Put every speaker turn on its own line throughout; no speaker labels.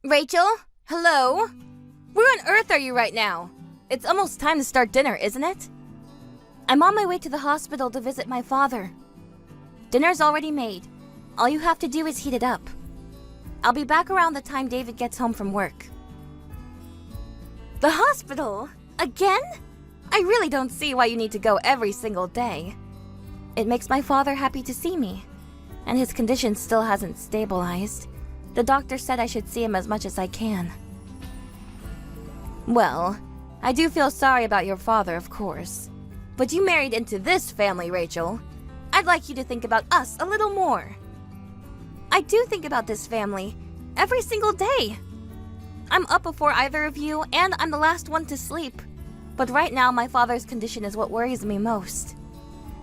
Rachel? Hello? Where on earth are you right now? It's almost time to start dinner, isn't it? I'm on my way to the hospital to visit my father. Dinner's already made. All you have to do is heat it up. I'll be back around the time David gets home from work. The hospital? Again? I really don't see why you need to go every single day. It makes my father happy to see me, and his condition still hasn't stabilized. The doctor said I should see him as much as I can. Well, I do feel sorry about your father, of course. But you married into this family, Rachel. I'd like you to think about us a little more. I do think about this family every single day. I'm up before either of you, and I'm the last one to sleep. But right now, my father's condition is what worries me most.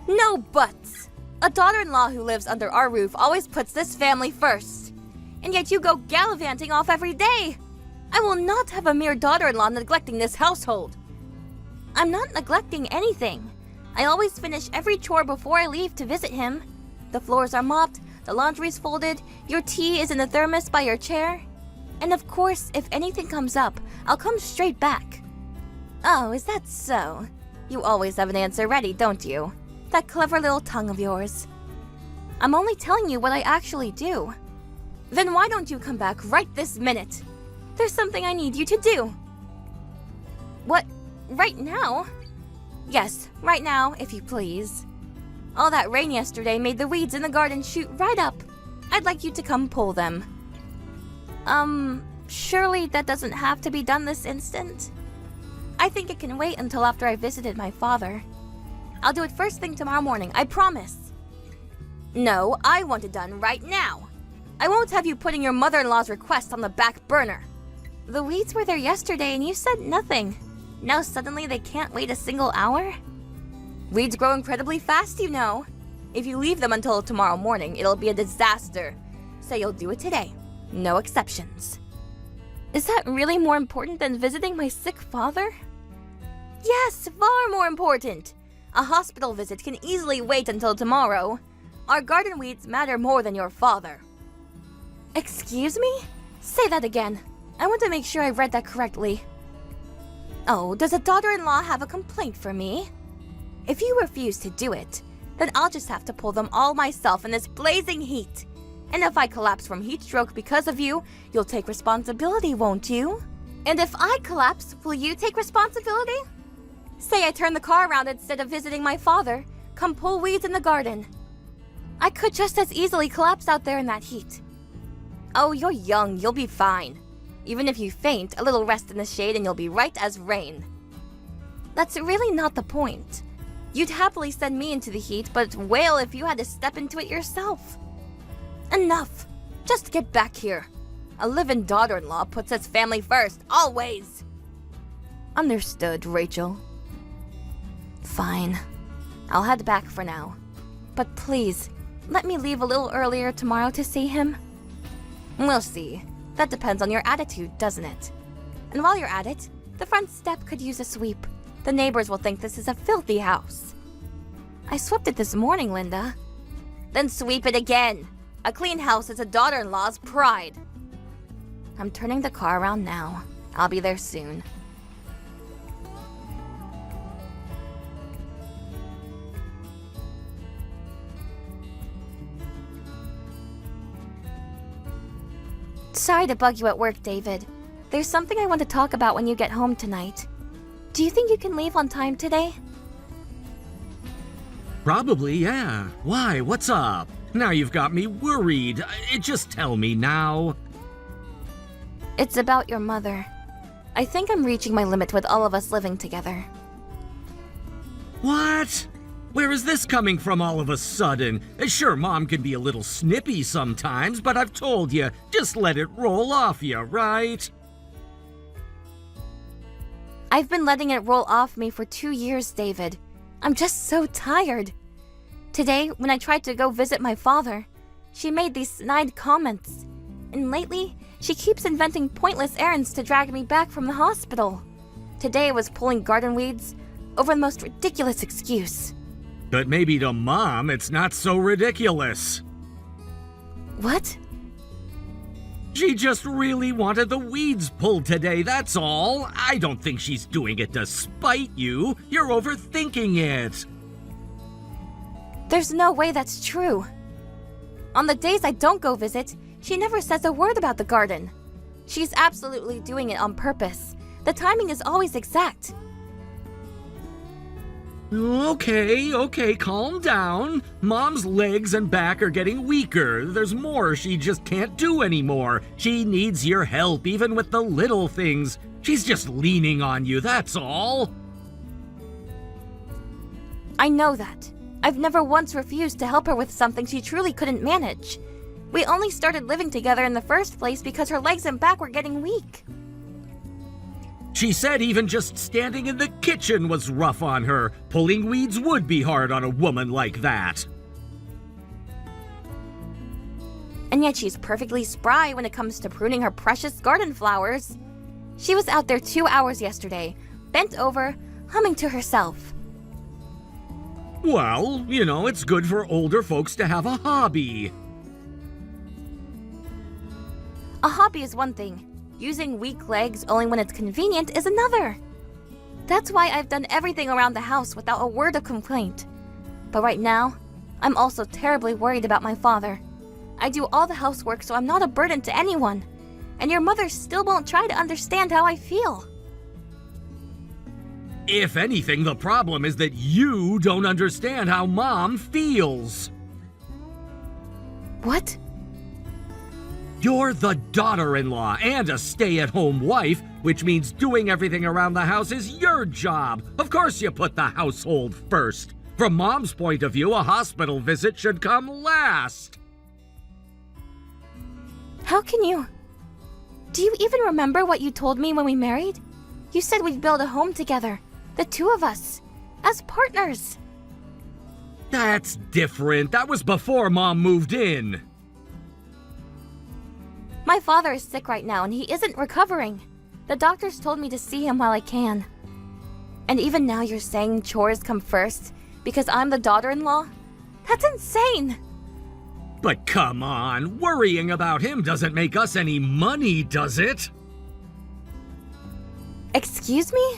No buts! A daughter-in-law who lives under our roof always puts this family first. And yet you go gallivanting off every day. I will not have a mere daughter-in-law neglecting this household. I'm not neglecting anything. I always finish every chore before I leave to visit him. The floors are mopped, the laundry's folded, your tea is in the thermos by your chair. And of course, if anything comes up, I'll come straight back. Oh, is that so? You always have an answer ready, don't you? That clever little tongue of yours. I'm only telling you what I actually do. Then why don't you come back right this minute? There's something I need you to do. What? Right now? Yes, right now, if you please. All that rain yesterday made the weeds in the garden shoot right up. I'd like you to come pull them. Surely that doesn't have to be done this instant? I think it can wait until after I visited my father. I'll do it first thing tomorrow morning, I promise. No, I want it done right now. I won't have you putting your mother-in-law's request on the back burner. The weeds were there yesterday and you said nothing. Now suddenly they can't wait a single hour? Weeds grow incredibly fast, you know. If you leave them until tomorrow morning, it'll be a disaster. So you'll do it today. No exceptions. Is that really more important than visiting my sick father? Yes, far more important. A hospital visit can easily wait until tomorrow. Our garden weeds matter more than your father. Excuse me? Say that again. I want to make sure I read that correctly. Oh, does a daughter-in-law have a complaint for me? If you refuse to do it, then I'll just have to pull them all myself in this blazing heat. And if I collapse from heat stroke because of you, you'll take responsibility, won't you? And if I collapse, will you take responsibility? Say I turn the car around instead of visiting my father. Come pull weeds in the garden. I could just as easily collapse out there in that heat. Oh, you're young, you'll be fine. Even if you faint, a little rest in the shade and you'll be right as rain. That's really not the point. You'd happily send me into the heat, but wail if you had to step into it yourself. Enough! Just get back here. A live-in daughter-in-law puts his family first, always! Understood, Rachel. Fine. I'll head back for now. But please, let me leave a little earlier tomorrow to see him. We'll see. That depends on your attitude, doesn't it? And while you're at it, the front step could use a sweep. The neighbors will think this is a filthy house. I swept it this morning, Linda. Then sweep it again. A clean house is a daughter-in-law's pride. I'm turning the car around now. I'll be there soon. Sorry to bug you at work, David. There's something I want to talk about when you get home tonight. Do you think you can leave on time today?
Probably, yeah. Why? What's up? Now you've got me worried. Just tell me now.
It's about your mother. I think I'm reaching my limit with all of us living together.
What? Where is this coming from all of a sudden? Sure, Mom can be a little snippy sometimes, but I've told you, just let it roll off you, right?
I've been letting it roll off me for 2 years, David. I'm just so tired. Today, when I tried to go visit my father, she made these snide comments. And lately, she keeps inventing pointless errands to drag me back from the hospital. Today I was pulling garden weeds over the most ridiculous excuse.
But maybe to Mom, it's not so ridiculous.
What?
She just really wanted the weeds pulled today, that's all. I don't think she's doing it to spite you. You're overthinking it.
There's no way that's true. On the days I don't go visit, she never says a word about the garden. She's absolutely doing it on purpose. The timing is always exact.
Okay, calm down. Mom's legs and back are getting weaker. There's more she just can't do anymore. She needs your help, even with the little things. She's just leaning on you, that's all.
I know that. I've never once refused to help her with something she truly couldn't manage. We only started living together in the first place because her legs and back were getting weak.
She said even just standing in the kitchen was rough on her. Pulling weeds would be hard on a woman like that.
And yet she's perfectly spry when it comes to pruning her precious garden flowers. She was out there 2 hours yesterday, bent over, humming to herself.
Well, it's good for older folks to have a hobby.
A hobby is one thing. Using weak legs only when it's convenient is another. That's why I've done everything around the house without a word of complaint. But right now, I'm also terribly worried about my father. I do all the housework so I'm not a burden to anyone. And your mother still won't try to understand how I feel.
If anything, the problem is that you don't understand how Mom feels.
What?
You're the daughter-in-law and a stay-at-home wife, which means doing everything around the house is your job. Of course you put the household first. From Mom's point of view, a hospital visit should come last.
How can you? Do you even remember what you told me when we married? You said we'd build a home together, the two of us, as partners.
That's different. That was before Mom moved in.
My father is sick right now and he isn't recovering. The doctors told me to see him while I can. And even now you're saying chores come first because I'm the daughter-in-law? That's insane!
But come on, worrying about him doesn't make us any money, does it?
Excuse me?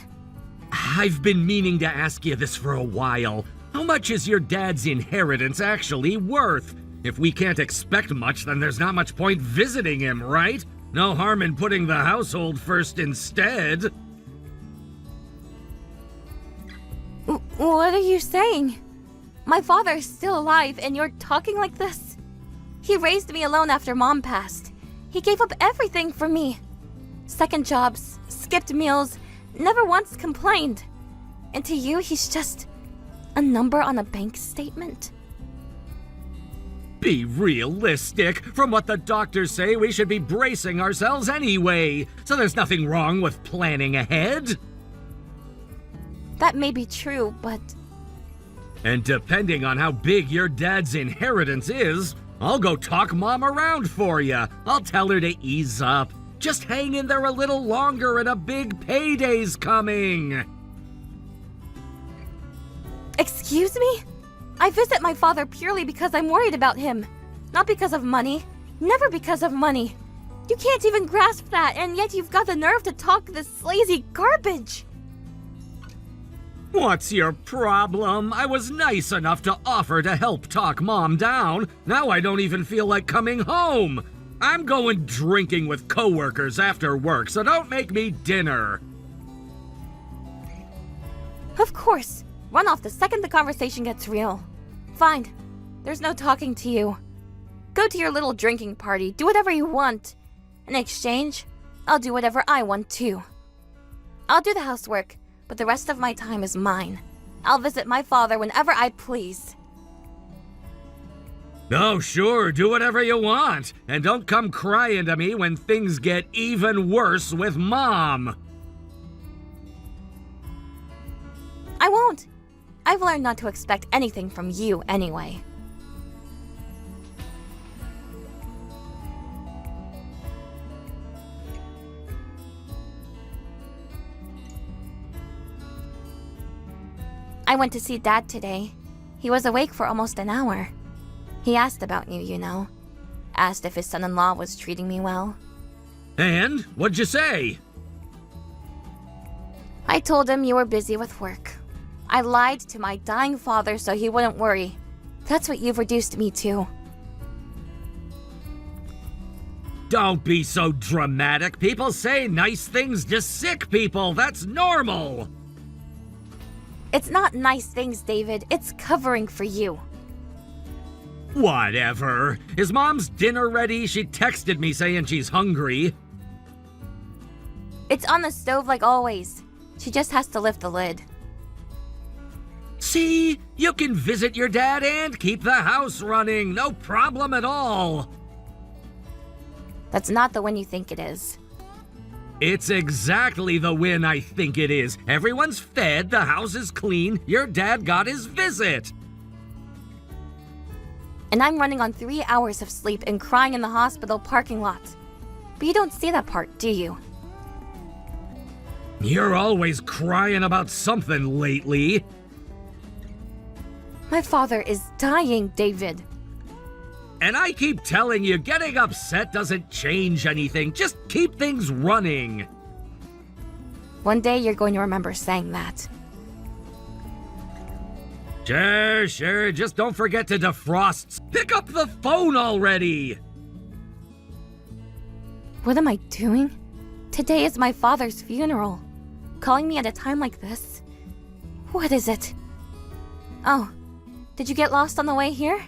I've been meaning to ask you this for a while. How much is your dad's inheritance actually worth? If we can't expect much, then there's not much point visiting him, right? No harm in putting the household first instead.
What are you saying? My father is still alive and you're talking like this? He raised me alone after Mom passed. He gave up everything for me. Second jobs, skipped meals, never once complained. And to you, he's just a number on a bank statement?
Be realistic. From what the doctors say, we should be bracing ourselves anyway. So there's nothing wrong with planning ahead.
That may be true, but...
And depending on how big your dad's inheritance is, I'll go talk Mom around for you. I'll tell her to ease up. Just hang in there a little longer and a big payday's coming.
Excuse me? I visit my father purely because I'm worried about him. Not because of money. Never because of money. You can't even grasp that, and yet you've got the nerve to talk this lazy garbage.
What's your problem? I was nice enough to offer to help talk Mom down. Now I don't even feel like coming home. I'm going drinking with coworkers after work, so don't make me dinner.
Of course. Run off the second the conversation gets real. Fine. There's no talking to you. Go to your little drinking party. Do whatever you want. In exchange, I'll do whatever I want too. I'll do the housework, but the rest of my time is mine. I'll visit my father whenever I please.
Oh, sure, do whatever you want. And don't come crying to me when things get even worse with Mom.
I won't. I've learned not to expect anything from you anyway. I went to see Dad today. He was awake for almost an hour. He asked about you, you know. Asked if his son-in-law was treating me well.
And what'd you say?
I told him you were busy with work. I lied to my dying father so he wouldn't worry. That's what you've reduced me to.
Don't be so dramatic. People say nice things to sick people. That's normal.
It's not nice things, David. It's covering for you.
Whatever. Is Mom's dinner ready? She texted me saying she's hungry.
It's on the stove like always. She just has to lift the lid.
See? You can visit your dad and keep the house running. No problem at all.
That's not the one you think it is.
It's exactly the win I think it is. Everyone's fed, the house is clean, your dad got his visit.
And I'm running on 3 hours of sleep and crying in the hospital parking lot. But you don't see that part, do you?
You're always crying about something lately.
My father is dying, David.
And I keep telling you, getting upset doesn't change anything. Just keep things running.
One day you're going to remember saying that.
Sure. Just don't forget to defrost. Pick up the phone already.
What am I doing? Today is my father's funeral. Calling me at a time like this? What is it? Oh, did you get lost on the way here?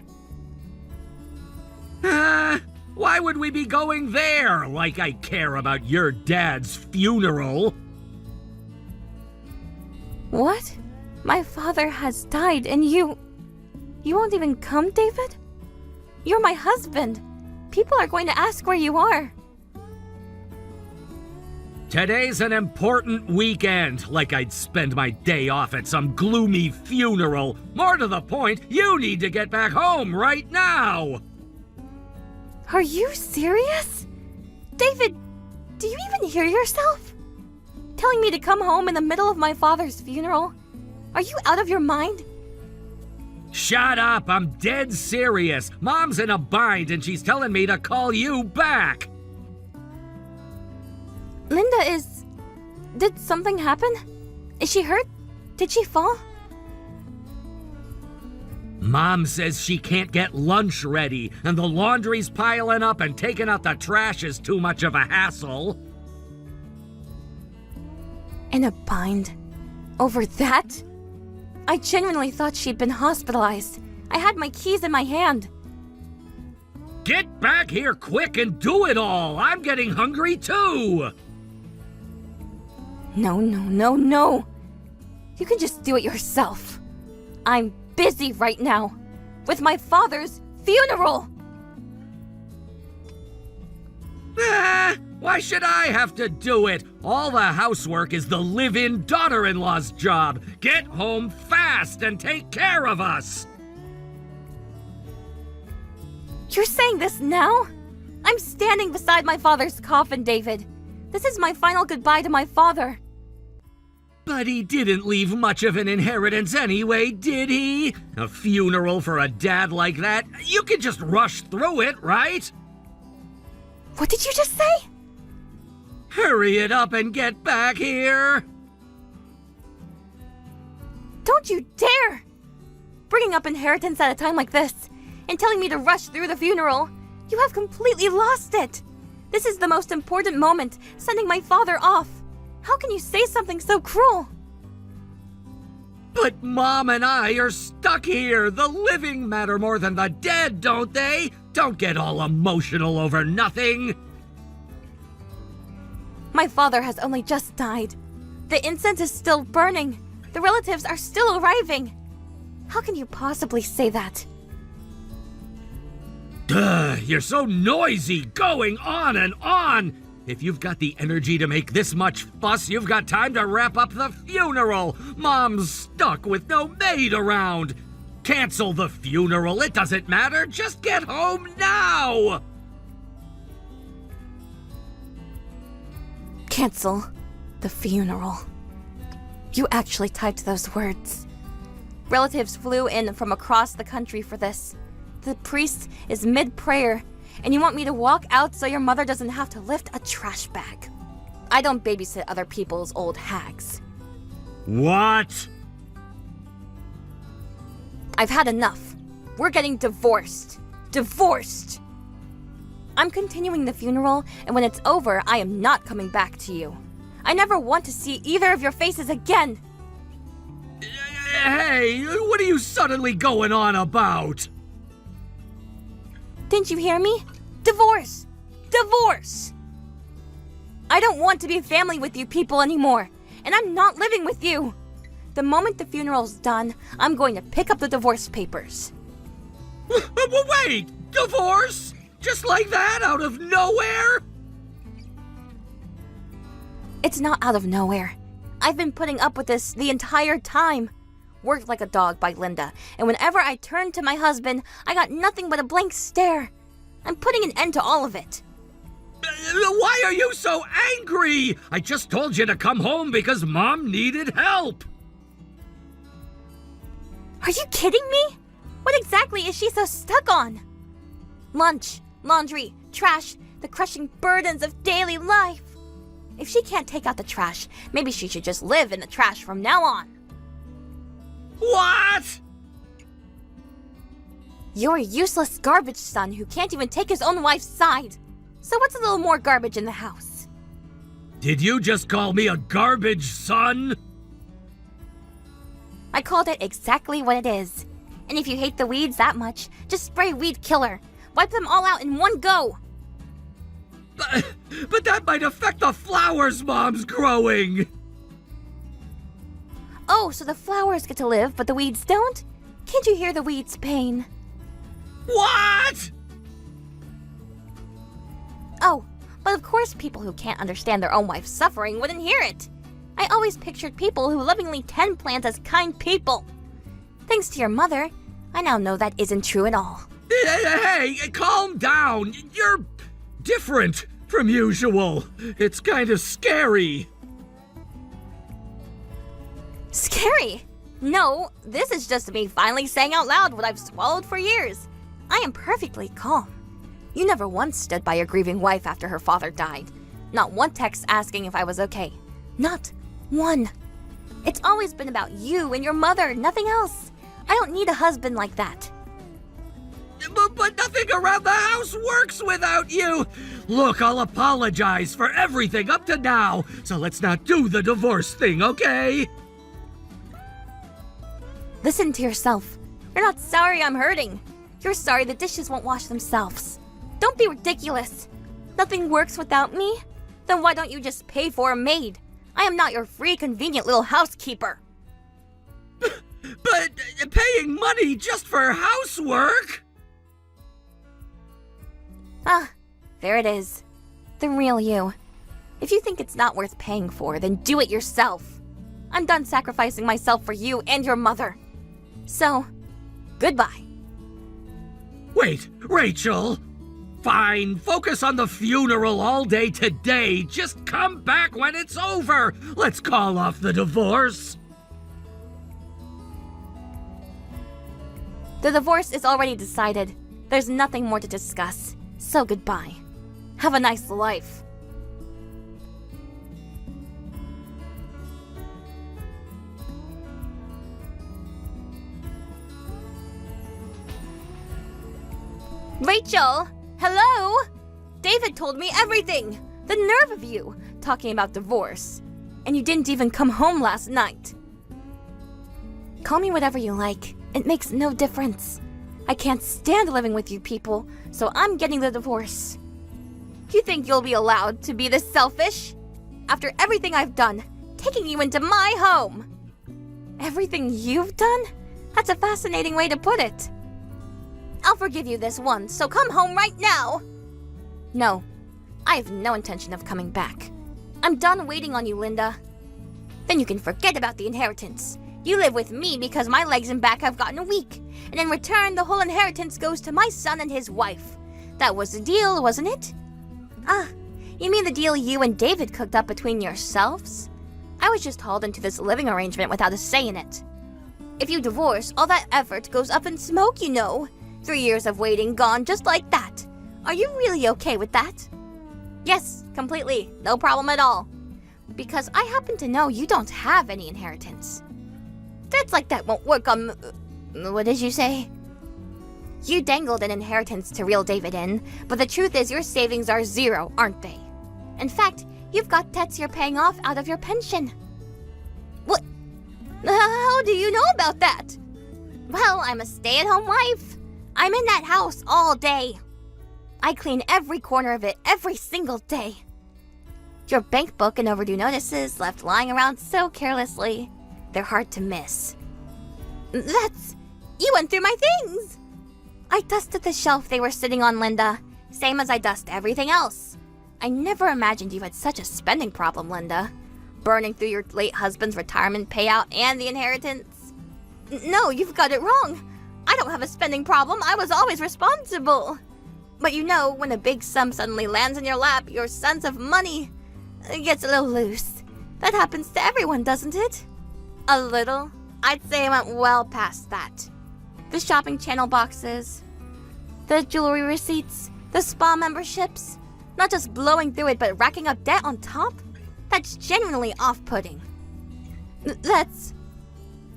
Why would we be going there? Like I care about your dad's funeral.
What? My father has died and you won't even come, David? You're my husband. People are going to ask where you are.
Today's an important weekend, like I'd spend my day off at some gloomy funeral. More to the point, you need to get back home right now!
Are you serious? David, do you even hear yourself? Telling me to come home in the middle of my father's funeral? Are you out of your mind?
Shut up, I'm dead serious. Mom's in a bind and she's telling me to call you back.
Linda Did something happen? Is she hurt? Did she fall?
Mom says she can't get lunch ready, and the laundry's piling up and taking out the trash is too much of a hassle.
In a bind? Over that? I genuinely thought she'd been hospitalized. I had my keys in my hand.
Get back here quick and do it all! I'm getting hungry too!
No. You can just do it yourself. I'm busy right now with my father's funeral.
Why should I have to do it? All the housework is the live-in daughter-in-law's job. Get home fast and take care of us.
You're saying this now? I'm standing beside my father's coffin, David. This is my final goodbye to my father.
But he didn't leave much of an inheritance anyway, did he? A funeral for a dad like that? You can just rush through it, right?
What did you just say?
Hurry it up and get back here!
Don't you dare! Bringing up inheritance at a time like this and telling me to rush through the funeral. You have completely lost it. This is the most important moment, sending my father off. How can you say something so cruel?
But Mom and I are stuck here. The living matter more than the dead, don't they? Don't get all emotional over nothing.
My father has only just died. The incense is still burning. The relatives are still arriving. How can you possibly say that?
Duh, you're so noisy, going on and on. If you've got the energy to make this much fuss, you've got time to wrap up the funeral. Mom's stuck with no maid around. Cancel the funeral, it doesn't matter. Just get home now.
Cancel the funeral. You actually typed those words. Relatives flew in from across the country for this. The priest is mid-prayer, and you want me to walk out so your mother doesn't have to lift a trash bag. I don't babysit other people's old hags.
What?
I've had enough. We're getting divorced. Divorced! I'm continuing the funeral, and when it's over, I am not coming back to you. I never want to see either of your faces again.
Hey, what are you suddenly going on about?
Didn't you hear me? Divorce! Divorce! I don't want to be family with you people anymore, and I'm not living with you. The moment the funeral's done, I'm going to pick up the divorce papers.
Wait! Divorce? Just like that, out of nowhere?
It's not out of nowhere. I've been putting up with this the entire time. Worked like a dog by Linda, and whenever I turned to my husband, I got nothing but a blank stare. I'm putting an end to all of it.
Why are you so angry? I just told you to come home because Mom needed help.
Are you kidding me? What exactly is she so stuck on? Lunch, laundry, trash, the crushing burdens of daily life. If she can't take out the trash, maybe she should just live in the trash from now on.
What?
You're a useless garbage son who can't even take his own wife's side. So what's a little more garbage in the house?
Did you just call me a garbage son?
I called it exactly what it is. And if you hate the weeds that much, just spray weed killer. Wipe them all out in one go.
But that might affect the flowers Mom's growing.
Oh, so the flowers get to live, but the weeds don't? Can't you hear the weeds' pain?
What?
Oh, but of course people who can't understand their own wife's suffering wouldn't hear it. I always pictured people who lovingly tend plants as kind people. Thanks to your mother, I now know that isn't true at all.
Hey, calm down. You're different from usual. It's kind of scary.
Scary? No, this is just me finally saying out loud what I've swallowed for years. I am perfectly calm. You never once stood by your grieving wife after her father died. Not one text asking if I was okay. Not one. It's always been about you and your mother, nothing else. I don't need a husband like that.
But nothing around the house works without you. Look, I'll apologize for everything up to now, so let's not do the divorce thing, okay?
Listen to yourself. You're not sorry I'm hurting. You're sorry the dishes won't wash themselves. Don't be ridiculous. Nothing works without me? Then why don't you just pay for a maid? I am not your free, convenient little housekeeper.
But paying money just for housework?
Ah, there it is. The real you. If you think it's not worth paying for, then do it yourself. I'm done sacrificing myself for you and your mother. So, goodbye.
Wait, Rachel. Fine, focus on the funeral all day today. Just come back when it's over. Let's call off the divorce.
The divorce is already decided. There's nothing more to discuss. So goodbye. Have a nice life. Rachel! Hello? David told me everything. The nerve of you, talking about divorce. And you didn't even come home last night. Call me whatever you like. It makes no difference. I can't stand living with you people, so I'm getting the divorce. You think you'll be allowed to be this selfish? After everything I've done, taking you into my home. Everything you've done? That's a fascinating way to put it. I'll forgive you this once, so come home right now. No, I have no intention of coming back. I'm done waiting on you, Linda. Then you can forget about the inheritance. You live with me because my legs and back have gotten weak, and in return, the whole inheritance goes to my son and his wife. That was the deal, wasn't it? Ah, you mean the deal you and David cooked up between yourselves? I was just hauled into this living arrangement without a say in it. If you divorce, all that effort goes up in smoke, you know. 3 years of waiting gone just like that. Are you really okay with that? Yes, completely. No problem at all. Because I happen to know you don't have any inheritance. Debts like that won't work on... What did you say? You dangled an inheritance to reel David in, but the truth is your savings are zero, aren't they? In fact, you've got debts you're paying off out of your pension. What? How do you know about that? Well, I'm a stay-at-home wife. I'm in that house all day. I clean every corner of it every single day. Your bank book and overdue notices left lying around so carelessly, they're hard to miss. You went through my things! I dusted the shelf they were sitting on, Linda, same as I dust everything else. I never imagined you had such a spending problem, Linda. Burning through your late husband's retirement payout and the inheritance. No, you've got it wrong. I don't have a spending problem. I was always responsible. But you know, when a big sum suddenly lands in your lap, your sense of money gets a little loose. That happens to everyone, doesn't it? A little? I'd say I went well past that. The shopping channel boxes, the jewelry receipts, the spa memberships. Not just blowing through it, but racking up debt on top? That's genuinely off-putting. That's...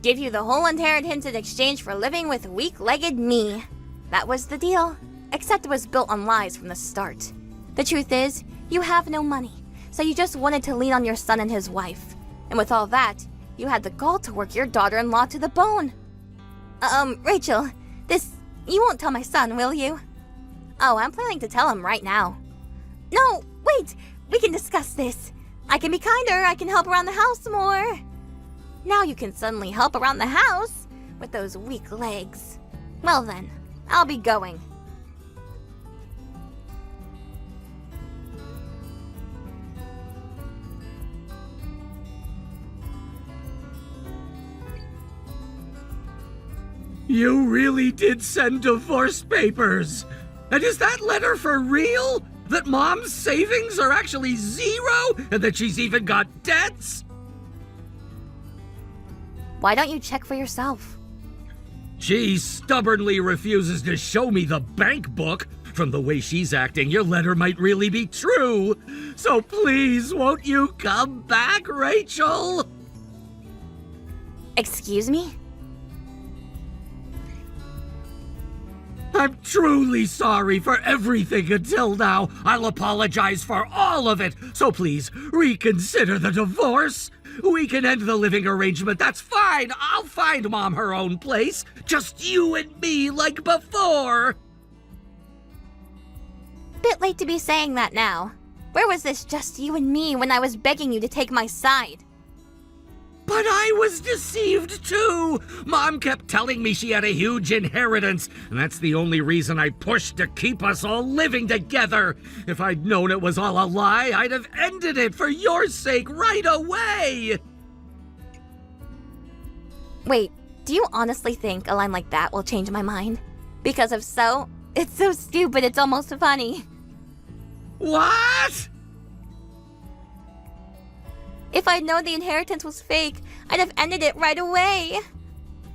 Give you the whole inheritance in exchange for living with weak-legged me. That was the deal. Except it was built on lies from the start. The truth is, you have no money, so you just wanted to lean on your son and his wife. And with all that, you had the gall to work your daughter-in-law to the bone. Rachel, you won't tell my son, will you? Oh, I'm planning to tell him right now. No, wait, we can discuss this. I can be kinder, I can help around the house more. Now you can suddenly help around the house with those weak legs. Well then, I'll be going.
You really did send divorce papers? And is that letter for real? That Mom's savings are actually zero? And that she's even got debts?
Why don't you check for yourself?
She stubbornly refuses to show me the bank book. From the way she's acting, your letter might really be true. So please, won't you come back, Rachel?
Excuse me?
I'm truly sorry for everything until now. I'll apologize for all of it. So please, reconsider the divorce. We can end the living arrangement, that's fine. I'll find Mom her own place. Just you and me like before.
Bit late to be saying that now. Where was this just you and me when I was begging you to take my side?
But I was deceived too. Mom kept telling me she had a huge inheritance, and that's the only reason I pushed to keep us all living together. If I'd known it was all a lie, I'd have ended it for your sake right away.
Wait, do you honestly think a line like that will change my mind? Because if so, it's so stupid it's almost funny.
What?
If I'd known the inheritance was fake, I'd have ended it right away.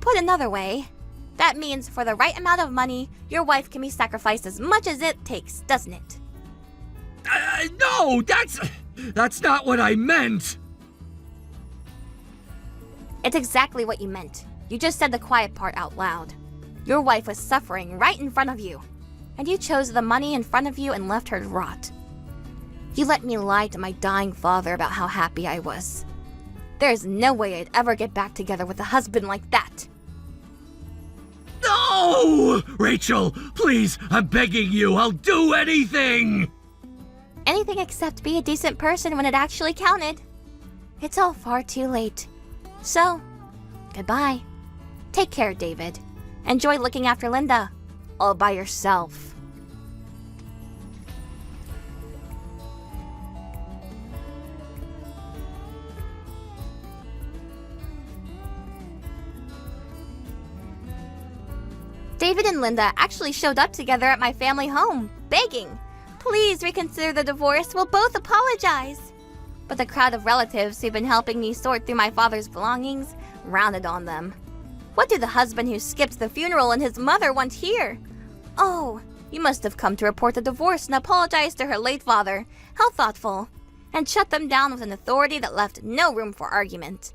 Put another way, that means for the right amount of money, your wife can be sacrificed as much as it takes, doesn't it?
No, that's not what I meant.
It's exactly what you meant. You just said the quiet part out loud. Your wife was suffering right in front of you, and you chose the money in front of you and left her to rot. You let me lie to my dying father about how happy I was. There's no way I'd ever get back together with a husband like that.
No! Rachel, please, I'm begging you, I'll do anything!
Anything except be a decent person when it actually counted. It's all far too late. So, goodbye. Take care, David. Enjoy looking after Linda, all by yourself. David and Linda actually showed up together at my family home, begging, "Please reconsider the divorce, we'll both apologize." But the crowd of relatives who've been helping me sort through my father's belongings rounded on them. What do the husband who skipped the funeral and his mother want here? Oh, You must have come to report the divorce and apologize to her late father. How thoughtful. And shut them down with an authority that left no room for argument.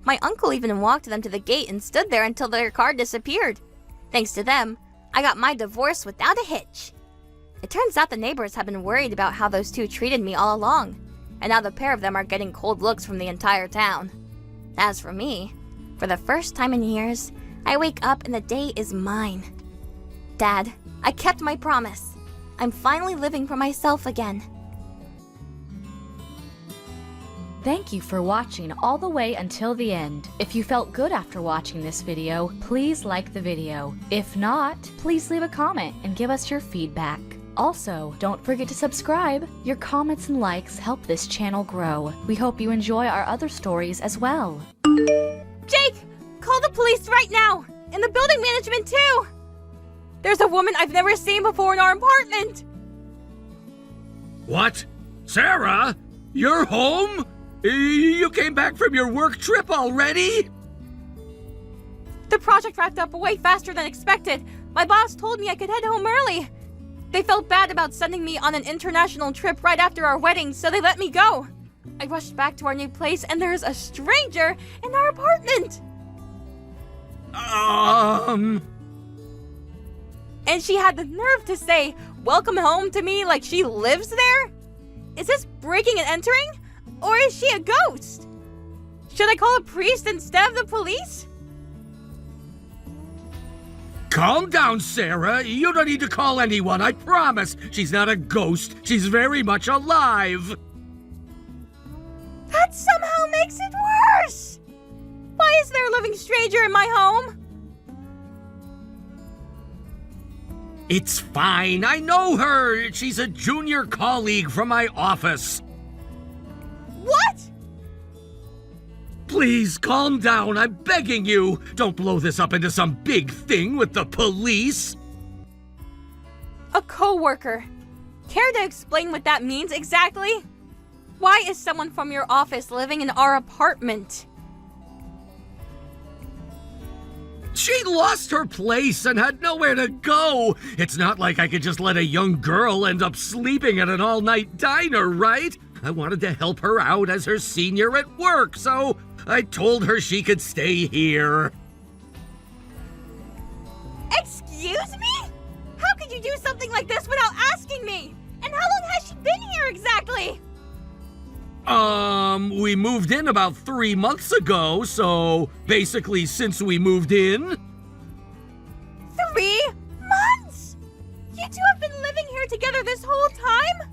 My uncle even walked them to the gate and stood there until their car disappeared. Thanks to them, I got my divorce without a hitch. It turns out the neighbors have been worried about how those two treated me all along, and now the pair of them are getting cold looks from the entire town. As for me, for the first time in years, I wake up and the day is mine. Dad, I kept my promise. I'm finally living for myself again.
Thank you for watching all the way until the end. If you felt good after watching this video, please like the video. If not, please leave a comment and give us your feedback. Also, don't forget to subscribe. Your comments and likes help this channel grow. We hope you enjoy our other stories as well.
Jake! Call the police right now! And the building management too! There's a woman I've never seen before in our apartment!
What? Sarah? You're home? You came back from your work trip already?
The project wrapped up way faster than expected. My boss told me I could head home early. They felt bad about sending me on an international trip right after our wedding, so they let me go. I rushed back to our new place and there's a stranger in our apartment. And she had the nerve to say, "Welcome home" to me like she lives there? Is this breaking and entering? Or is she a ghost? Should I call a priest instead of the police?
Calm down, Sarah. You don't need to call anyone, I promise. She's not a ghost. She's very much alive.
That somehow makes it worse. Why is there a living stranger in my home?
It's fine. I know her. She's a junior colleague from my office.
What?
Please, calm down. I'm begging you. Don't blow this up into some big thing with the police.
A co-worker. Care to explain what that means exactly? Why is someone from your office living in our apartment?
She lost her place and had nowhere to go. It's not like I could just let a young girl end up sleeping at an all-night diner, right? I wanted to help her out as her senior at work, so I told her she could stay here.
Excuse me? How could you do something like this without asking me? And how long has she been here exactly?
We moved in about 3 months ago, so basically since we moved in.
3 months? You two have been living here together this whole time?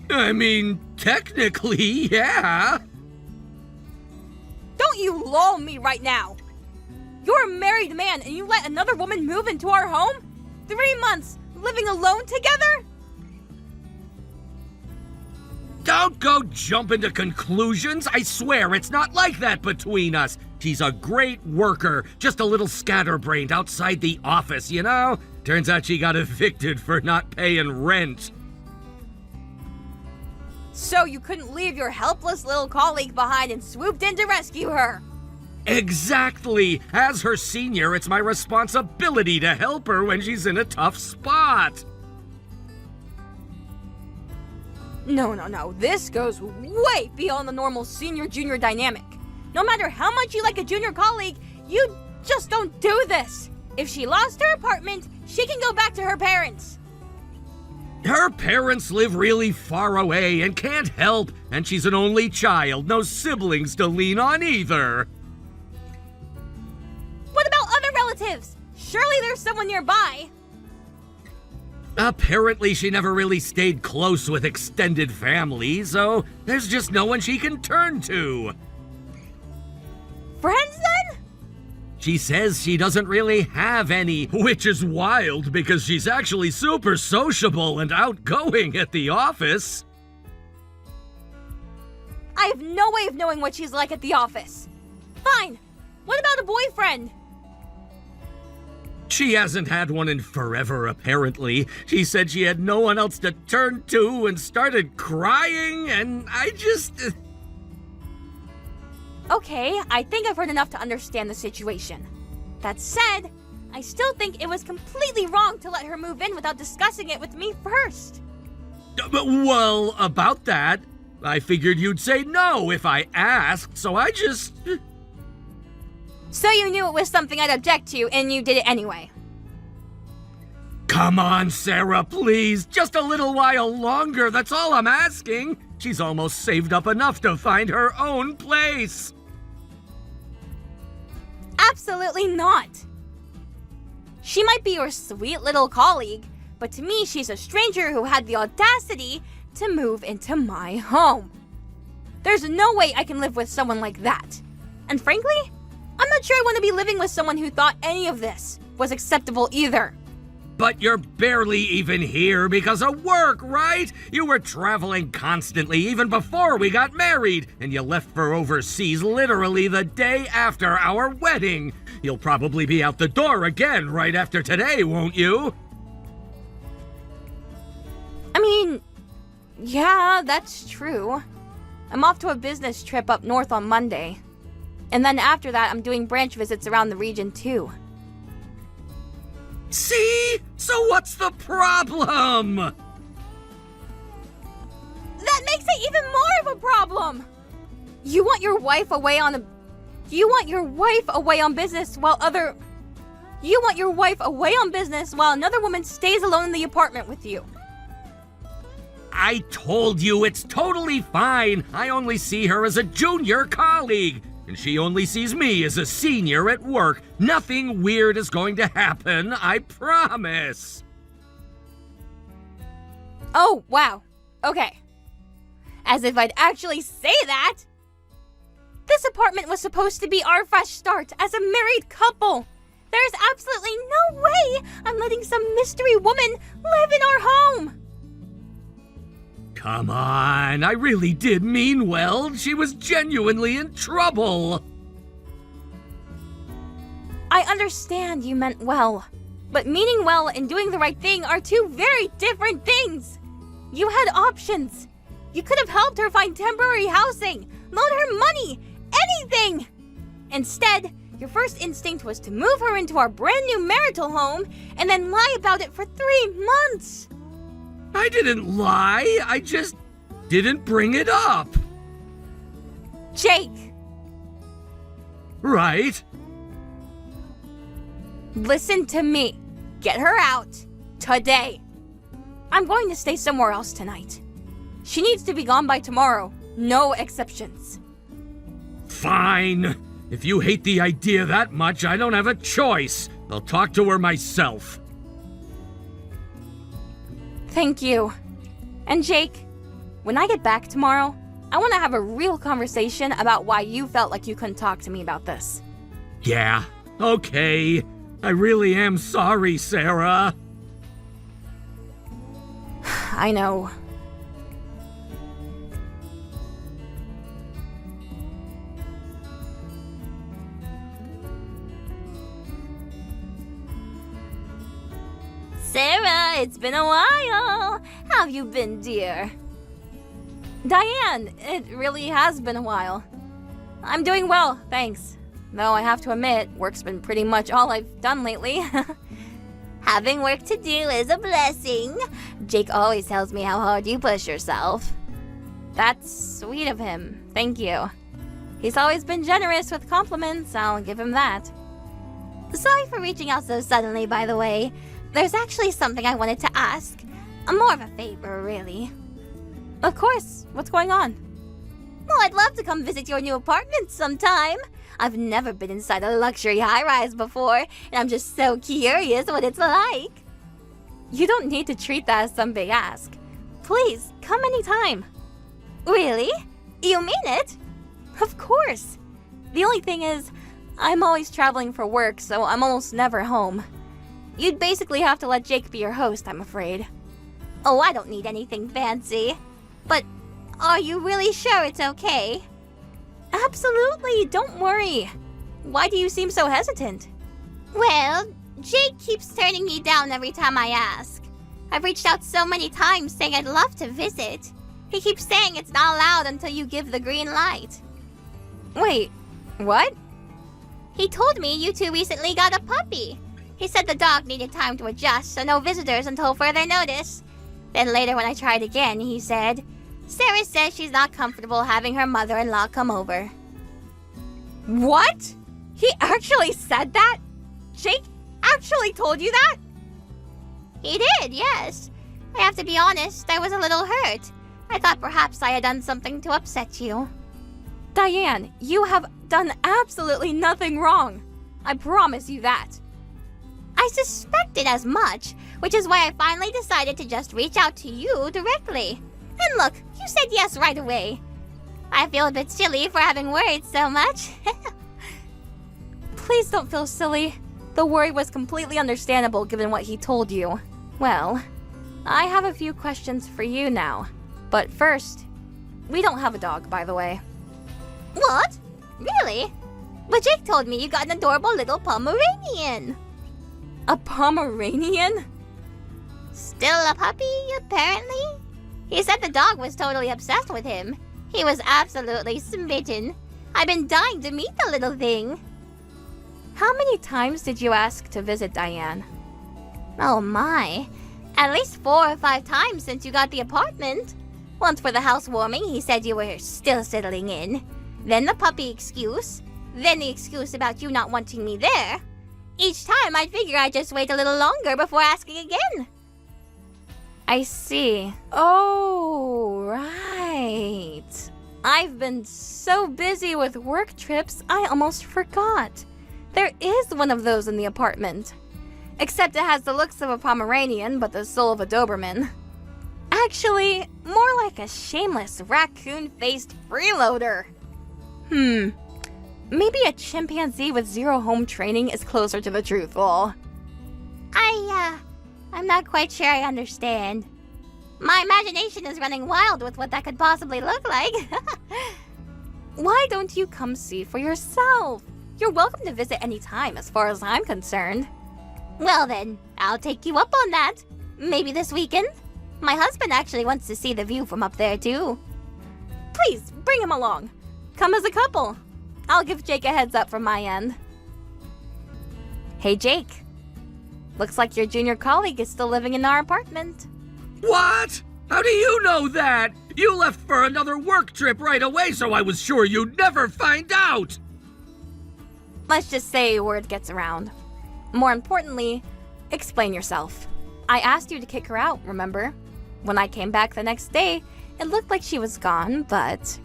I mean, technically, yeah.
Don't you lull me right now. You're a married man and you let another woman move into our home? 3 months, living alone together?
Don't go jumping to conclusions. I swear it's not like that between us. She's a great worker, just a little scatterbrained outside the office, you know? Turns out she got evicted for not paying rent.
So you couldn't leave your helpless little colleague behind and swooped in to rescue her?
Exactly. As her senior, it's my responsibility to help her when she's in a tough spot.
No. This goes way beyond the normal senior-junior dynamic. No matter how much you like a junior colleague, you just don't do this. If she lost her apartment, she can go back to her parents.
Her parents live really far away and can't help, and she's an only child, no siblings to lean on either.
What about other relatives? Surely there's someone nearby.
Apparently she never really stayed close with extended family, so there's just no one she can turn to.
Friends then?
She says she doesn't really have any, which is wild because she's actually super sociable and outgoing at the office.
I have no way of knowing what she's like at the office. Fine. What about a boyfriend?
She hasn't had one in forever, apparently. She said she had no one else to turn to and started crying, and I just...
Okay, I think I've heard enough to understand the situation. That said, I still think it was completely wrong to let her move in without discussing it with me first.
Well, about that, I figured you'd say no if I asked, so I just...
So you knew it was something I'd object to, and you did it anyway.
Come on, Sarah, please. Just a little while longer, that's all I'm asking. She's almost saved up enough to find her own place.
Absolutely not. She might be your sweet little colleague, but to me, she's a stranger who had the audacity to move into my home. There's no way I can live with someone like that. And frankly, I'm not sure I want to be living with someone who thought any of this was acceptable either.
But you're barely even here because of work, right? You were traveling constantly even before we got married, and you left for overseas literally the day after our wedding. You'll probably be out the door again right after today, won't you?
I mean, yeah, that's true. I'm off to a business trip up north on Monday. And then after that, I'm doing branch visits around the region too.
See? So what's the problem?
That makes it even more of a problem! You want your wife away on business while another woman stays alone in the apartment with you.
I told you it's totally fine. I only see her as a junior colleague, and she only sees me as a senior at work. Nothing weird is going to happen, I promise.
Oh, wow. Okay. As if I'd actually say that! This apartment was supposed to be our fresh start as a married couple. There's absolutely no way I'm letting some mystery woman live in our home.
Come on, I really did mean well. She was genuinely in trouble.
I understand you meant well, but meaning well and doing the right thing are two very different things. You had options. You could have helped her find temporary housing, loaned her money, anything. Instead, your first instinct was to move her into our brand new marital home and then lie about it for 3 months.
I didn't lie, I just didn't bring it up.
Jake!
Right?
Listen to me. Get her out. Today. I'm going to stay somewhere else tonight. She needs to be gone by tomorrow. No exceptions.
Fine. If you hate the idea that much, I don't have a choice. I'll talk to her myself.
Thank you. And Jake, when I get back tomorrow, I want to have a real conversation about why you felt like you couldn't talk to me about this.
Yeah, okay. I really am sorry, Sarah.
I know. Sarah, it's been a while. How have you been, dear? Diane, it really has been a while. I'm doing well, thanks. Though I have to admit, work's been pretty much all I've done lately. Having work to do is a blessing. Jake always tells me how hard you push yourself. That's sweet of him, thank you. He's always been generous with compliments, I'll give him that. Sorry for reaching out so suddenly, by the way. There's actually something I wanted to ask. More of a favor, really. Of course. What's going on? Well, I'd love to come visit your new apartment sometime. I've never been inside a luxury high-rise before, and I'm just so curious what it's like. You don't need to treat that as some big ask. Please, come anytime. Really? You mean it? Of course. The only thing is, I'm always traveling for work, so I'm almost never home. You'd basically have to let Jake be your host, I'm afraid. Oh, I don't need anything fancy. But are you really sure it's okay? Absolutely, don't worry. Why do you seem so hesitant? Well, Jake keeps turning me down every time I ask. I've reached out so many times saying I'd love to visit. He keeps saying it's not allowed until you give the green light. Wait, what? He told me you two recently got a puppy. He said the dog needed time to adjust, so no visitors until further notice. Then later when I tried again, he said, Sarah says she's not comfortable having her mother-in-law come over. What? He actually said that? Jake actually told you that? He did, yes. I have to be honest, I was a little hurt. I thought perhaps I had done something to upset you. Diane, you have done absolutely nothing wrong. I promise you that. I suspected as much, which is why I finally decided to just reach out to you directly. And look, you said yes right away. I feel a bit silly for having worried so much. Please don't feel silly. The worry was completely understandable given what he told you. Well, I have a few questions for you now. But first, we don't have a dog, by the way. What? Really? But Jake told me you got an adorable little Pomeranian. A Pomeranian? Still a puppy, apparently? He said the dog was totally obsessed with him. He was absolutely smitten. I've been dying to meet the little thing. How many times did you ask to visit Diane? Oh my. At least 4 or 5 times since you got the apartment. Once for the housewarming, he said you were still settling in. Then the puppy excuse. Then the excuse about you not wanting me there. Each time I'd figure I'd just wait a little longer before asking again. I see. Oh, right. I've been so busy with work trips, I almost forgot. There is one of those in the apartment. Except it has the looks of a Pomeranian, but the soul of a Doberman. Actually, more like a shameless raccoon-faced freeloader. Maybe a chimpanzee with 0 home training is closer to the truth, lol. I'm not quite sure I understand. My imagination is running wild with what that could possibly look like. Why don't you come see for yourself? You're welcome to visit any time as far as I'm concerned. Well then, I'll take you up on that. Maybe this weekend? My husband actually wants to see the view from up there too. Please, bring him along. Come as a couple. I'll give Jake a heads up from my end. Hey Jake. Looks like your junior colleague is still living in our apartment.
What? How do you know that? You left for another work trip right away, so I was sure you'd never find out.
Let's just say word gets around. More importantly, explain yourself. I asked you to kick her out, remember? When I came back the next day, it looked like she was gone, but...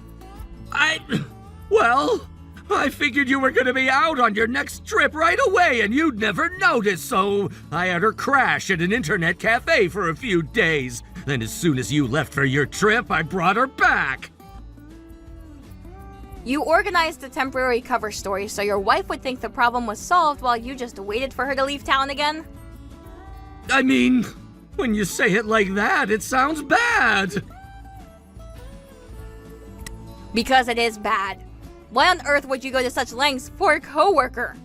Well, I figured you were gonna be out on your next trip right away and you'd never notice, so I had her crash at an internet cafe for a few days. Then as soon as you left for your trip, I brought her back.
You organized a temporary cover story so your wife would think the problem was solved while you just waited for her to leave town again?
I mean, when you say it like that, it sounds bad.
Because it is bad. Why on earth would you go to such lengths for a coworker?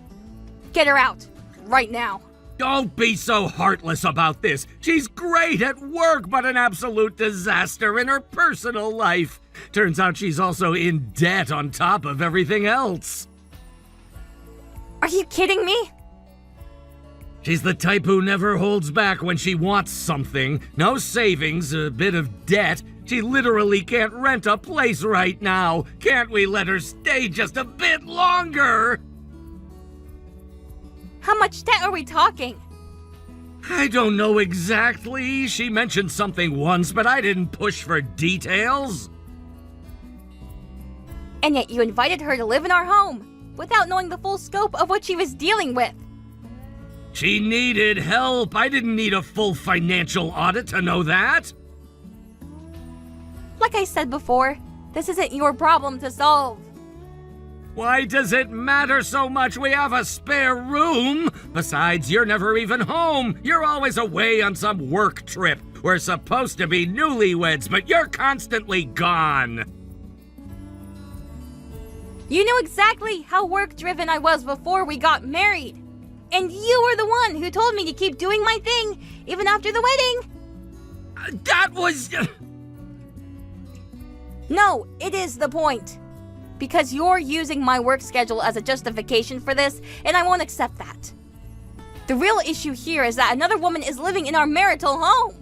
Get her out, right now.
Don't be so heartless about this. She's great at work, but an absolute disaster in her personal life. Turns out she's also in debt on top of everything else.
Are you kidding me?
She's the type who never holds back when she wants something. No savings, a bit of debt. She literally can't rent a place right now. Can't we let her stay just a bit longer?
How much debt are we talking?
I don't know exactly. She mentioned something once, but I didn't push for details.
And yet you invited her to live in our home, without knowing the full scope of what she was dealing with.
She needed help. I didn't need a full financial audit to know that.
Like I said before, this isn't your problem to solve.
Why does it matter so much? We have a spare room. Besides, you're never even home. You're always away on some work trip. We're supposed to be newlyweds, but you're constantly gone.
You knew exactly how work-driven I was before we got married. And you were the one who told me to keep doing my thing, even after the wedding.
That was...
No, it is the point. Because you're using my work schedule as a justification for this, and I won't accept that. The real issue here is that another woman is living in our marital home.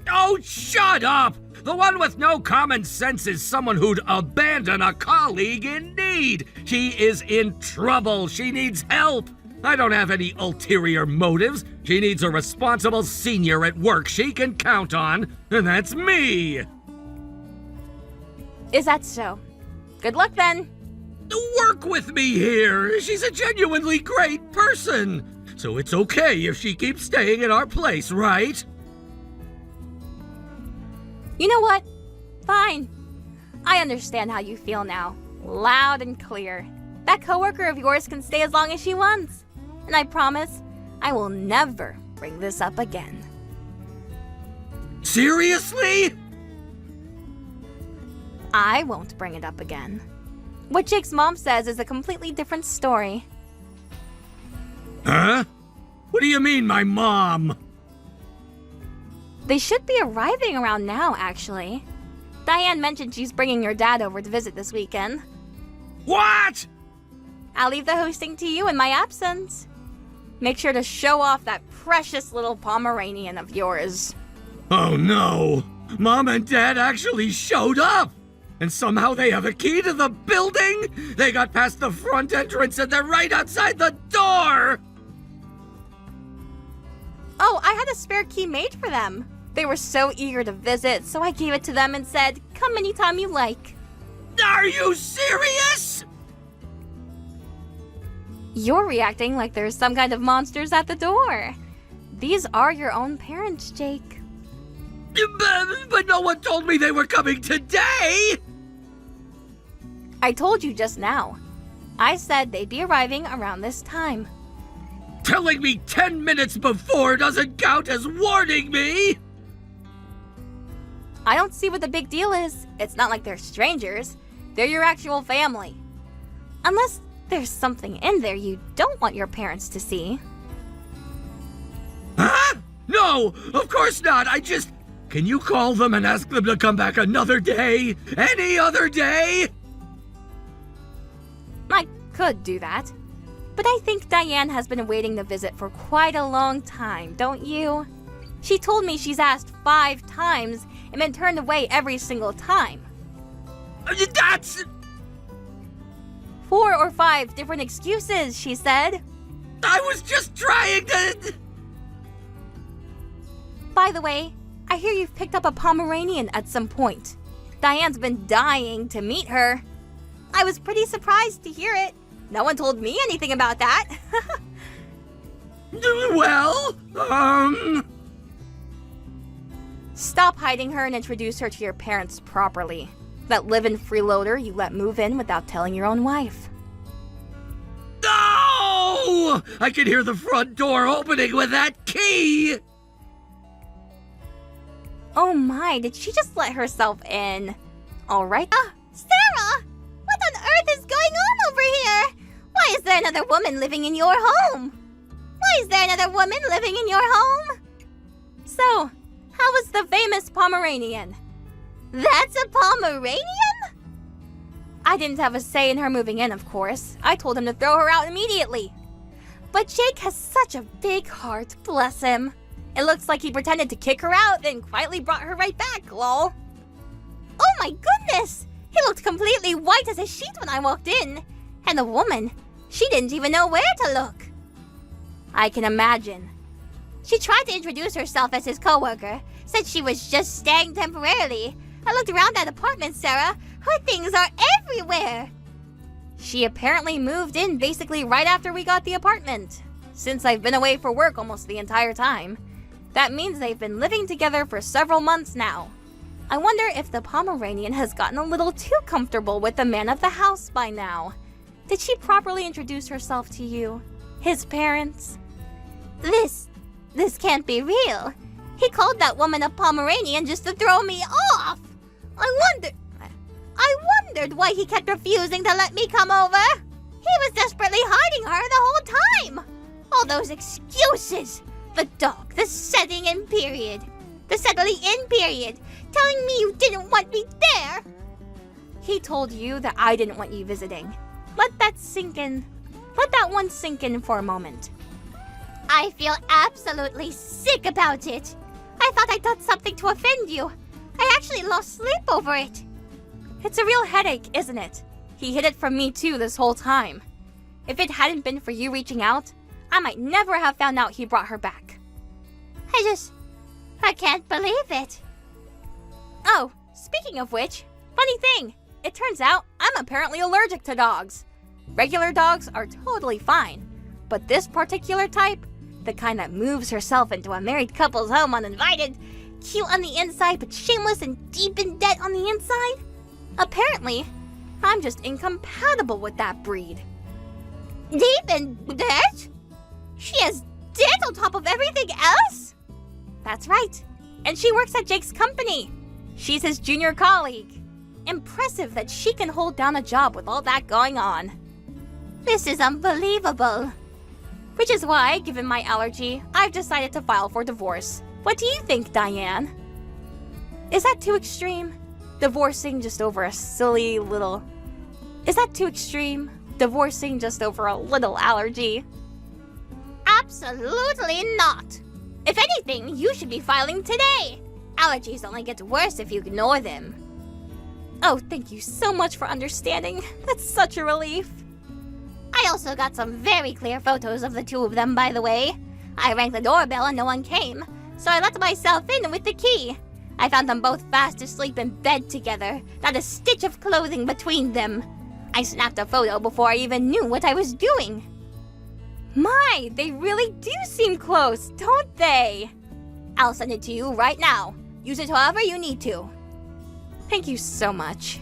Oh, shut up! The one with no common sense is someone who'd abandon a colleague in need. She is in trouble. She needs help. I don't have any ulterior motives. She needs a responsible senior at work she can count on, and that's me.
Is that so? Good luck then.
Work with me here. She's a genuinely great person. So it's okay if she keeps staying in our place, right?
You know what? Fine. I understand how you feel now. Loud and clear. That coworker of yours can stay as long as she wants. And I promise, I will never bring this up again.
Seriously?
I won't bring it up again. What Jake's mom says is a completely different story.
Huh? What do you mean, my mom?
They should be arriving around now, actually. Diane mentioned she's bringing your dad over to visit this weekend.
What?
I'll leave the hosting to you in my absence. Make sure to show off that precious little Pomeranian of yours.
Oh no! Mom and Dad actually showed up! And somehow they have a key to the building? They got past the front entrance and they're right outside the door!
Oh, I had a spare key made for them. They were so eager to visit, so I gave it to them and said, "Come anytime you like."
Are you serious?
You're reacting like there's some kind of monsters at the door. These are your own parents, Jake.
But no one told me they were coming today!
I told you just now. I said they'd be arriving around this time.
Telling me 10 minutes before doesn't count as warning me!
I don't see what the big deal is. It's not like they're strangers. They're your actual family. Unless there's something in there you don't want your parents to see.
Huh? No, of course not. Can you call them and ask them to come back another day? Any other day?
I could do that. But I think Diane has been awaiting the visit for quite a long time, don't you? She told me she's asked 5 times and been turned away every single time.
That's...
4 or 5 different excuses, she said.
I was just trying to...
By the way, I hear you've picked up a Pomeranian at some point. Diane's been dying to meet her. I was pretty surprised to hear it. No one told me anything about that.
Well,
Stop hiding her and introduce her to your parents properly. That live-in freeloader you let move in without telling your own wife.
No! I can hear the front door opening with that key!
Oh my, did she just let herself in? Alright. Sarah! What on earth is going on over here? Why is there another woman living in your home? Why is there another woman living in your home? So, how was the famous Pomeranian? That's a Pomeranian? I didn't have a say in her moving in, of course. I told him to throw her out immediately. But Jake has such a big heart, bless him. It looks like he pretended to kick her out, then quietly brought her right back, lol. Oh my goodness! He looked completely white as a sheet when I walked in. And the woman, she didn't even know where to look. I can imagine. She tried to introduce herself as his coworker, said she was just staying temporarily. I looked around that apartment, Sarah. Her things are everywhere. She apparently moved in basically right after we got the apartment. Since I've been away for work almost the entire time. That means they've been living together for several months now. I wonder if the Pomeranian has gotten a little too comfortable with the man of the house by now. Did she properly introduce herself to you? His parents? This can't be real. He called that woman a Pomeranian just to throw me off. I wondered why he kept refusing to let me come over. He was desperately hiding her the whole time. All those excuses. The dog, the settling in period, telling me you didn't want me there. He told you that I didn't want you visiting. Let that sink in. Let that one sink in for a moment. I feel absolutely sick about it. I thought I'd done something to offend you. I actually lost sleep over it. It's a real headache, isn't it? He hid it from me too this whole time. If it hadn't been for you reaching out, I might never have found out he brought her back. I can't believe it. Oh, speaking of which, funny thing, it turns out I'm apparently allergic to dogs. Regular dogs are totally fine, but this particular type, the kind that moves herself into a married couple's home uninvited, cute on the inside but shameless and deep in debt on the inside, apparently, I'm just incompatible with that breed. Deep in debt? She has debt on top of everything else? That's right. And she works at Jake's company. She's his junior colleague. Impressive that she can hold down a job with all that going on. This is unbelievable. Which is why, given my allergy, I've decided to file for divorce. What do you think, Diane? Is that too extreme? Divorcing just over a silly little... Is that too extreme? Divorcing just over a little allergy? Absolutely not. If anything, you should be filing today. Allergies only get worse if you ignore them. Oh, thank you so much for understanding. That's such a relief. I also got some very clear photos of the two of them, by the way. I rang the doorbell and no one came, so I let myself in with the key. I found them both fast asleep in bed together, not a stitch of clothing between them. I snapped a photo before I even knew what I was doing. My, they really do seem close, don't they? I'll send it to you right now. Use it however you need to. Thank you so much.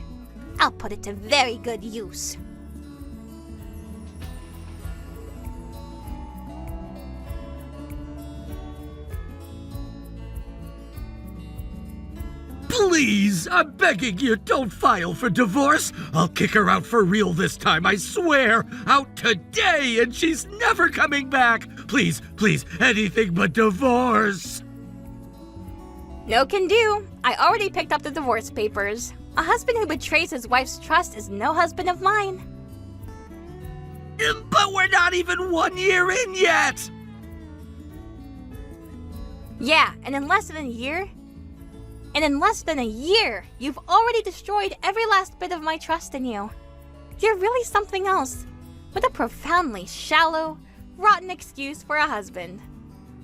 I'll put it to very good use.
Please, I'm begging you, don't file for divorce. I'll kick her out for real this time, I swear. Out today, and she's never coming back. Please, please, anything but divorce.
No can do. I already picked up the divorce papers. A husband who betrays his wife's trust is no husband of mine.
But we're not even 1 year in yet.
Yeah, and in less than a year, you've already destroyed every last bit of my trust in you. You're really something else. What a profoundly shallow, rotten excuse for a husband.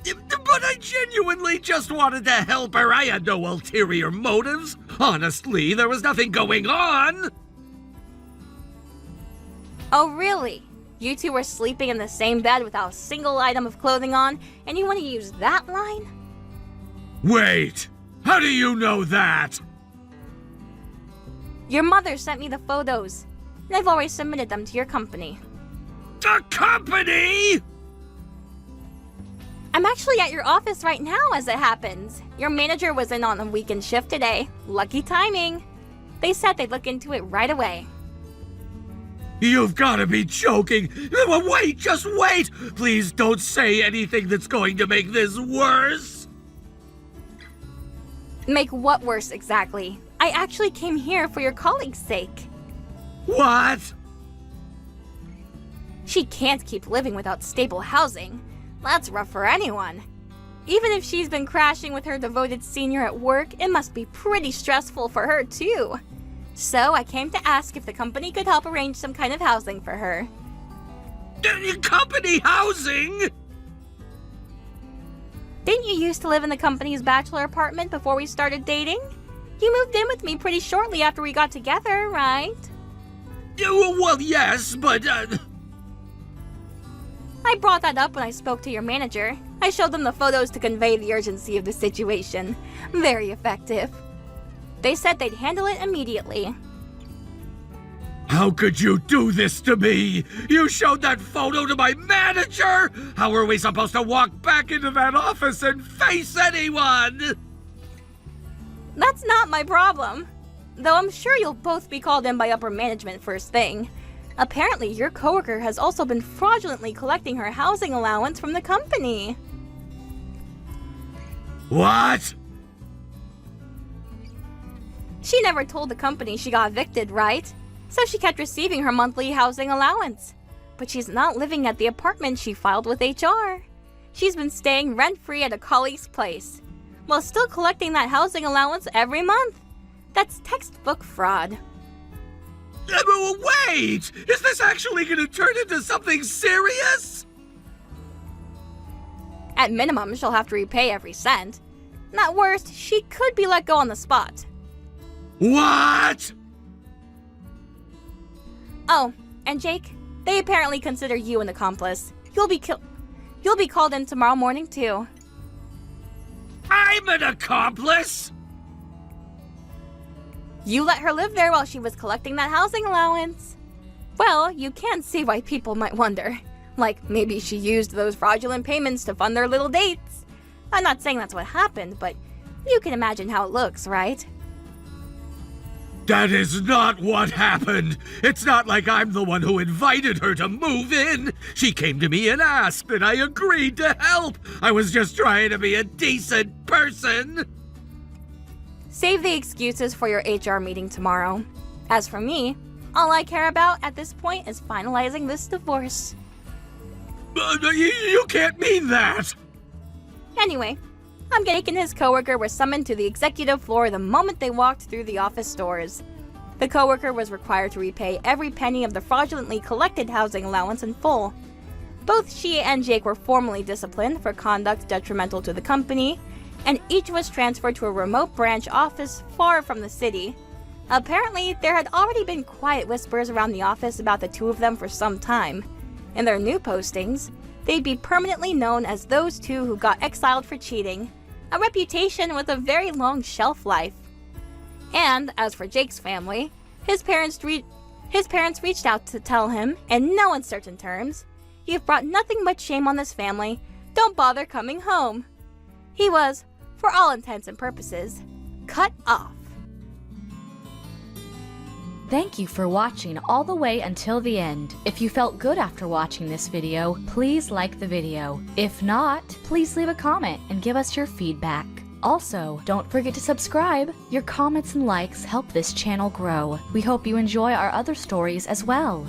But I genuinely just wanted to help her. I had no ulterior motives. Honestly, there was nothing going on.
Oh, really? You two were sleeping in the same bed without a single item of clothing on, and you want to use that line?
Wait! How do you know that?
Your mother sent me the photos, and I've already submitted them to your company.
The company?!
I'm actually at your office right now as it happens. Your manager was in on a weekend shift today. Lucky timing. They said they'd look into it right away.
You've got to be joking. Wait, just wait! Please don't say anything that's going to make this worse.
Make what worse exactly? I actually came here for your colleague's sake.
What?
She can't keep living without stable housing. That's rough for anyone. Even if she's been crashing with her devoted senior at work, it must be pretty stressful for her too. So I came to ask if the company could help arrange some kind of housing for her.
Company housing?
Didn't you used to live in the company's bachelor apartment before we started dating? You moved in with me pretty shortly after we got together, right?
Well, yes, but...
I brought that up when I spoke to your manager. I showed them the photos to convey the urgency of the situation. Very effective. They said they'd handle it immediately.
How could you do this to me? You showed that photo to my manager? How are we supposed to walk back into that office and face anyone?
That's not my problem. Though I'm sure you'll both be called in by upper management first thing. Apparently, your coworker has also been fraudulently collecting her housing allowance from the company.
What?
She never told the company she got evicted, right? So she kept receiving her monthly housing allowance. But she's not living at the apartment she filed with HR. She's been staying rent-free at a colleague's place, while still collecting that housing allowance every month. That's textbook fraud.
Wait! Is this actually going to turn into something serious?
At minimum, she'll have to repay every cent. And at worst, she could be let go on the spot.
What?
Oh, and Jake, they apparently consider you an accomplice. You'll be called in tomorrow morning, too.
I'm an accomplice?
You let her live there while she was collecting that housing allowance. Well, you can see why people might wonder. Like, maybe she used those fraudulent payments to fund their little dates. I'm not saying that's what happened, but you can imagine how it looks, right?
That is not what happened. It's not like I'm the one who invited her to move in. She came to me and asked, and I agreed to help. I was just trying to be a decent person.
Save the excuses for your HR meeting tomorrow. As for me, all I care about at this point is finalizing this divorce.
You can't mean that.
Anyway, Jake and his coworker were summoned to the executive floor the moment they walked through the office doors. The coworker was required to repay every penny of the fraudulently collected housing allowance in full. Both she and Jake were formally disciplined for conduct detrimental to the company, and each was transferred to a remote branch office far from the city. Apparently, there had already been quiet whispers around the office about the two of them for some time. In their new postings, they'd be permanently known as those two who got exiled for cheating, a reputation with a very long shelf life. And as for Jake's family, his parents reached out to tell him, in no uncertain terms, "You've brought nothing but shame on this family. Don't bother coming home." He was, for all intents and purposes, cut off.
Thank you for watching all the way until the end. If you felt good after watching this video, please like the video. If not, please leave a comment and give us your feedback. Also, don't forget to subscribe. Your comments and likes help this channel grow. We hope you enjoy our other stories as well.